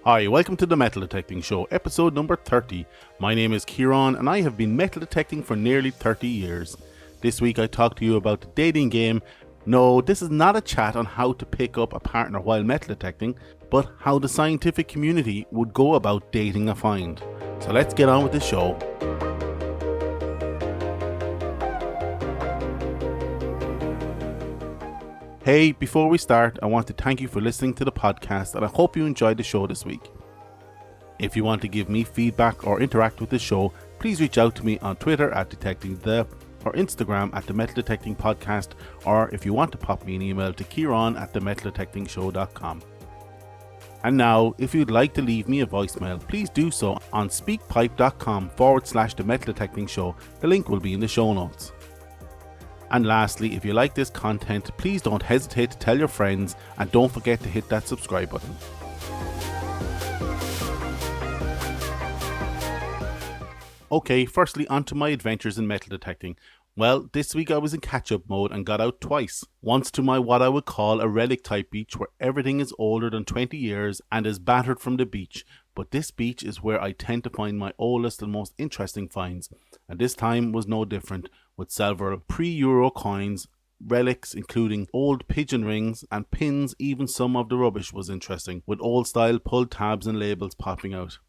Hi, welcome to the Metal Detecting Show, episode number 30. My name is Kieran and I have been metal detecting for nearly 30 years. This week I talk to you about the dating game. No, this is not a chat on how to pick up a partner while metal detecting, but how the scientific community would go about dating a find. So let's get on with the show. Hey, before we start, I want to thank you for listening to the podcast and I hope you enjoyed the show this week. If you want to give me feedback or interact with the show, please reach out to me on Twitter at DetectingThe or Instagram at the Metal Detecting Podcast, or if you want to pop me an email to Kieran at themetaldetectingshow.com. And now, if you'd like to leave me a voicemail, please do so on speakpipe.com/the Metal Detecting Show. The link will be in the show notes. And lastly, if you like this content, please don't hesitate to tell your friends and don't forget to hit that subscribe button. Okay, firstly onto my adventures in metal detecting. Well, this week I was in catch-up mode and got out twice. Once to my what I would call a relic type beach where everything is older than 20 years and is battered from the beach. But this beach is where I tend to find my oldest and most interesting finds. And this time was no different, with several pre-Euro coins, relics including old pigeon rings and pins. Even some of the rubbish was interesting, with old style pull tabs and labels popping out.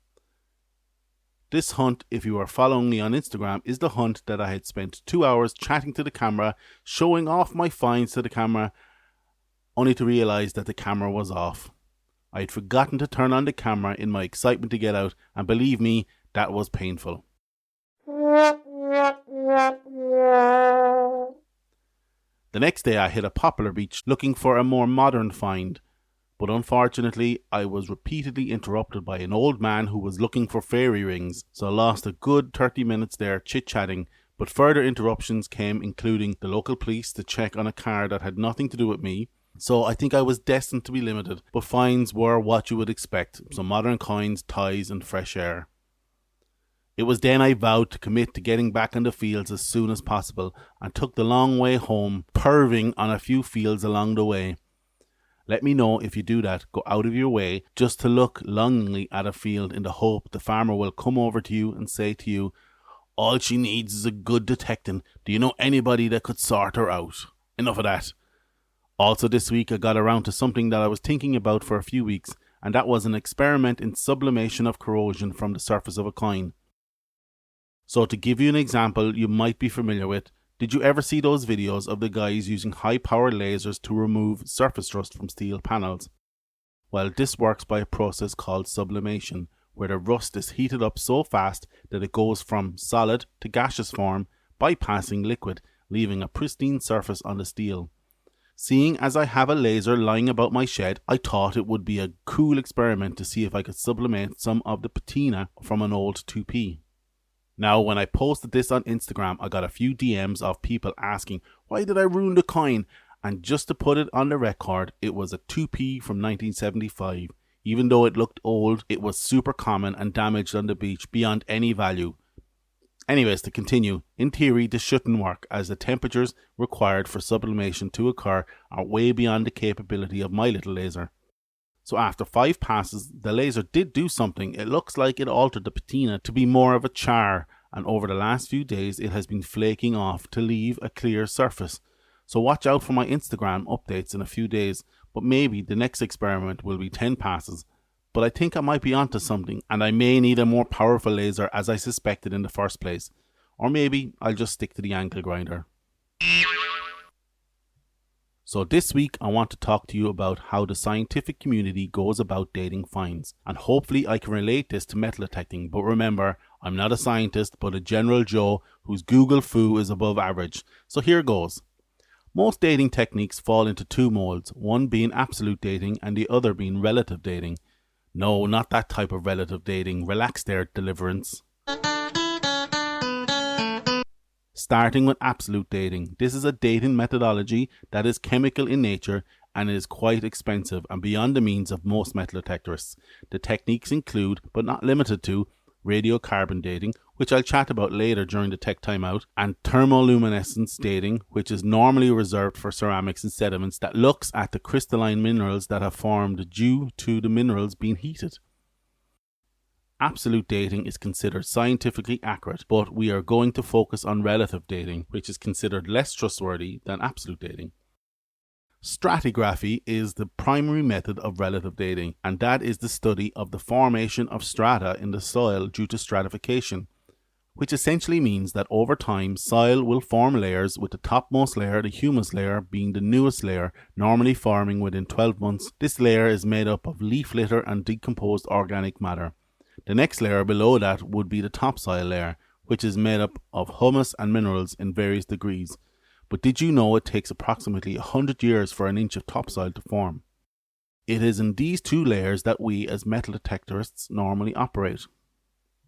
This hunt, if you are following me on Instagram, is the hunt that I had spent 2 hours chatting to the camera, showing off my finds to the camera, only to realise that the camera was off. I had forgotten to turn on the camera in my excitement to get out, and believe me, that was painful. The next day I hit a popular beach looking for a more modern find, but unfortunately I was repeatedly interrupted by an old man who was looking for fairy rings, so I lost a good 30 minutes there chit-chatting, but further interruptions came, including the local police to check on a car that had nothing to do with me. So I think I was destined to be limited, but finds were what you would expect, some modern coins, ties and fresh air. It was then I vowed to commit to getting back on the fields as soon as possible and took the long way home, perving on a few fields along the way. Let me know if you do that. Go out of your way just to look longingly at a field in the hope the farmer will come over to you and say to you, "All she needs is a good detecting. Do you know anybody that could sort her out?" Enough of that. Also this week I got around to something that I was thinking about for a few weeks, and that was an experiment in sublimation of corrosion from the surface of a coin. So to give you an example you might be familiar with, did you ever see those videos of the guys using high-powered lasers to remove surface rust from steel panels? Well, this works by a process called sublimation, where the rust is heated up so fast that it goes from solid to gaseous form, bypassing liquid, leaving a pristine surface on the steel. Seeing as I have a laser lying about my shed, I thought it would be a cool experiment to see if I could sublimate some of the patina from an old 2P. Now, when I posted this on Instagram, I got a few DMs of people asking, why did I ruin the coin? And just to put it on the record, it was a 2P from 1975. Even though it looked old, it was super common and damaged on the beach beyond any value. Anyways, to continue, in theory this shouldn't work, as the temperatures required for sublimation to occur are way beyond the capability of my little laser. So after 5 passes, the laser did do something. It looks like it altered the patina to be more of a char, and over the last few days it has been flaking off to leave a clear surface. So watch out for my Instagram updates in a few days, but maybe the next experiment will be 10 passes. But I think I might be onto something, and I may need a more powerful laser as I suspected in the first place. Or maybe I'll just stick to the angle grinder. So this week I want to talk to you about how the scientific community goes about dating finds, and hopefully I can relate this to metal detecting, but remember, I'm not a scientist but a general Joe whose Google foo is above average. So here goes. Most dating techniques fall into 2 molds, one being absolute dating and the other being relative dating. No, not that type of relative dating. Relax there, Deliverance. Starting with absolute dating. This is a dating methodology that is chemical in nature and is quite expensive and beyond the means of most metal detectorists. The techniques include, but not limited to, radiocarbon dating, which I'll chat about later during the tech timeout, and thermoluminescence dating, which is normally reserved for ceramics and sediments, that looks at the crystalline minerals that have formed due to the minerals being heated. Absolute dating is considered scientifically accurate, but we are going to focus on relative dating, which is considered less trustworthy than absolute dating. Stratigraphy is the primary method of relative dating, and that is the study of the formation of strata in the soil due to stratification, which essentially means that over time, soil will form layers, with the topmost layer, the humus layer, being the newest layer, normally forming within 12 months. This layer is made up of leaf litter and decomposed organic matter. The next layer below that would be the topsoil layer, which is made up of humus and minerals in various degrees. But did you know it takes approximately 100 years for an inch of topsoil to form? It is in these two layers that we as metal detectorists normally operate.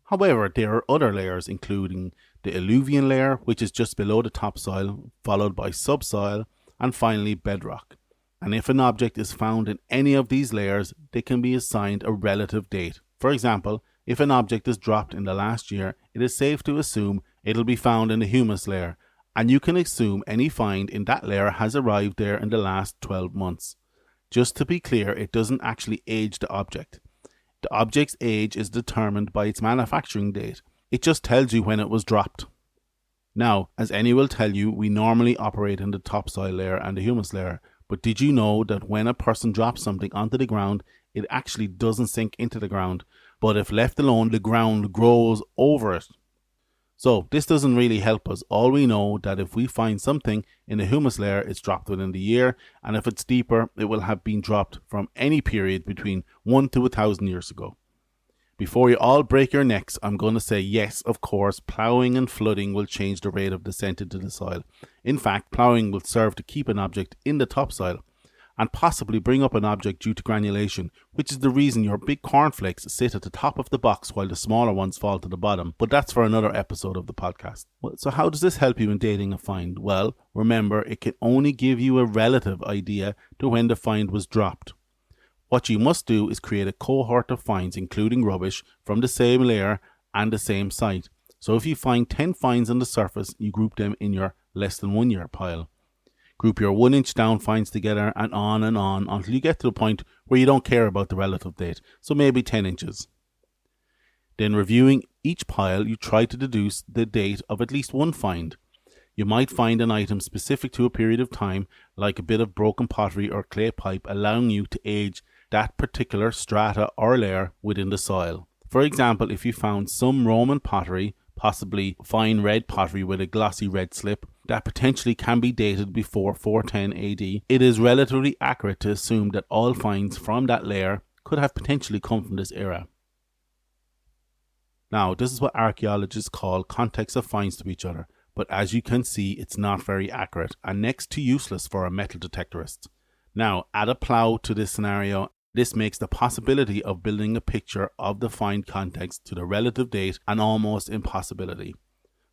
However, there are other layers, including the alluvial layer, which is just below the topsoil, followed by subsoil, and finally bedrock. And if an object is found in any of these layers, they can be assigned a relative date. For example, if an object is dropped in the last year, it is safe to assume it'll be found in the humus layer, and you can assume any find in that layer has arrived there in the last 12 months. Just to be clear, it doesn't actually age the object. The object's age is determined by its manufacturing date. It just tells you when it was dropped. Now, as Annie will tell you, we normally operate in the topsoil layer and the humus layer, but did you know that when a person drops something onto the ground, it actually doesn't sink into the ground, but if left alone, the ground grows over it? So this doesn't really help us. All we know that if we find something in the humus layer, it's dropped within the year, and if it's deeper, it will have been dropped from any period between 1 to 1,000 years ago. Before you all break your necks, I'm going to say yes, of course, ploughing and flooding will change the rate of descent into the soil. In fact, ploughing will serve to keep an object in the topsoil, and possibly bring up an object due to granulation, which is the reason your big cornflakes sit at the top of the box while the smaller ones fall to the bottom. But that's for another episode of the podcast. So how does this help you in dating a find? Well, remember, it can only give you a relative idea to when the find was dropped. What you must do is create a cohort of finds, including rubbish, from the same layer and the same site. So if you find 10 finds on the surface, you group them in your less than 1 year pile. Group your 1 inch down finds together and on until you get to the point where you don't care about the relative date, so maybe 10 inches. Then reviewing each pile, you try to deduce the date of at least one find. You might find an item specific to a period of time, like a bit of broken pottery or clay pipe, allowing you to age that particular strata or layer within the soil. For example, if you found some Roman pottery, possibly fine red pottery with a glossy red slip, that potentially can be dated before 410 AD, it is relatively accurate to assume that all finds from that layer could have potentially come from this era. Now, this is what archaeologists call context of finds to each other, but as you can see, it's not very accurate and next to useless for a metal detectorist. Now, add a plough to this scenario. This makes the possibility of building a picture of the find context to the relative date an almost impossibility.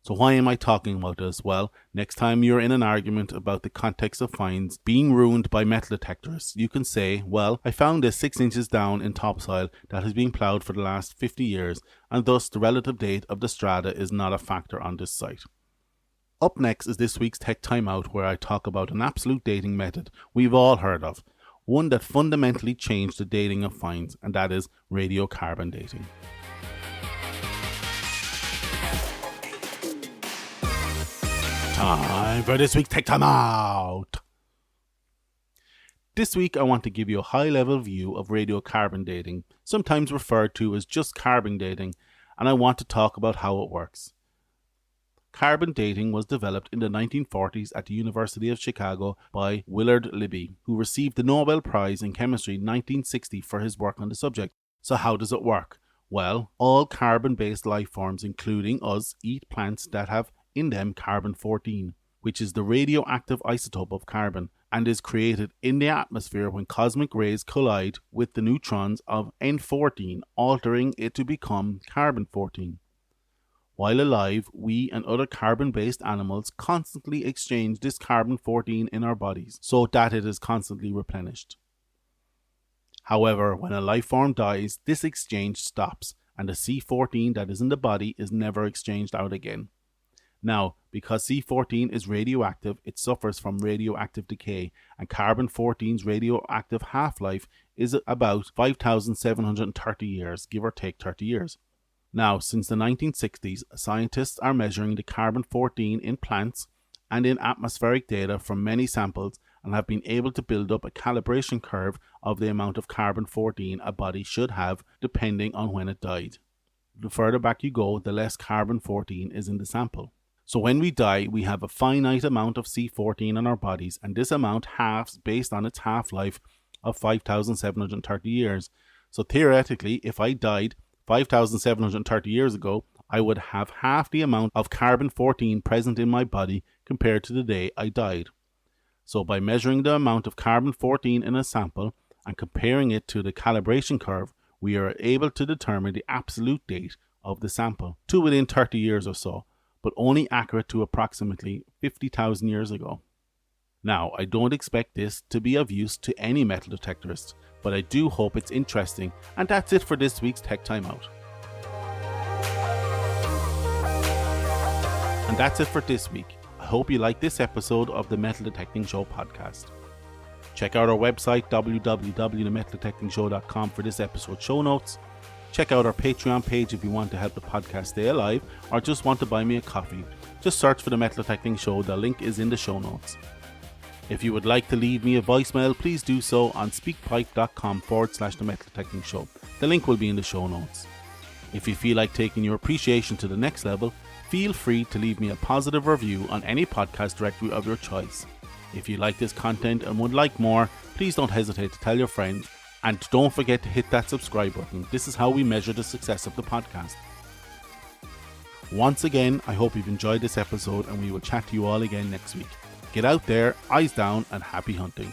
So why am I talking about this? Well, next time you're in an argument about the context of finds being ruined by metal detectors, you can say, well, I found this 6 inches down in topsoil that has been ploughed for the last 50 years, and thus the relative date of the strata is not a factor on this site. Up next is this week's Tech Timeout, where I talk about an absolute dating method we've all heard of, one that fundamentally changed the dating of finds, and that is radiocarbon dating. Time for this week's Tech Time Out. This week I want to give you a high-level view of radiocarbon dating, sometimes referred to as just carbon dating, and I want to talk about how it works. Carbon dating was developed in the 1940s at the University of Chicago by Willard Libby, who received the Nobel Prize in Chemistry in 1960 for his work on the subject. So how does it work? Well, all carbon-based life forms, including us, eat plants that have in them carbon-14, which is the radioactive isotope of carbon, and is created in the atmosphere when cosmic rays collide with the neutrons of N14, altering it to become carbon-14. While alive, we and other carbon-based animals constantly exchange this carbon-14 in our bodies, so that it is constantly replenished. However, when a life form dies, this exchange stops, and the C14 that is in the body is never exchanged out again. Now, because C14 is radioactive, it suffers from radioactive decay, and carbon-14's radioactive half-life is about 5,730 years, give or take 30 years. Now, since the 1960s, scientists are measuring the carbon-14 in plants and in atmospheric data from many samples and have been able to build up a calibration curve of the amount of carbon-14 a body should have depending on when it died. The further back you go, the less carbon-14 is in the sample. So when we die, we have a finite amount of C14 in our bodies, and this amount halves based on its half-life of 5,730 years. So theoretically, if I died 5,730 years ago, I would have half the amount of carbon-14 present in my body compared to the day I died. So by measuring the amount of carbon-14 in a sample and comparing it to the calibration curve, we are able to determine the absolute date of the sample to within 30 years or so, but only accurate to approximately 50,000 years ago. Now, I don't expect this to be of use to any metal detectorist, but I do hope it's interesting, and that's it for this week's Tech Time Out. And that's it for this week. I hope you liked this episode of the Metal Detecting Show podcast. Check out our website www.themetaldetectingshow.com for this episode's show notes. Check out our Patreon page if you want to help the podcast stay alive or just want to buy me a coffee. Just search for the Metal Detecting Show. The link is in the show notes. If you would like to leave me a voicemail, please do so on speakpipe.com/the Metal Detecting Show. The link will be in the show notes. If you feel like taking your appreciation to the next level, feel free to leave me a positive review on any podcast directory of your choice. If you like this content and would like more, please don't hesitate to tell your friends. And don't forget to hit that subscribe button. This is how we measure the success of the podcast. Once again, I hope you've enjoyed this episode and we will chat to you all again next week. Get out there, eyes down, and happy hunting.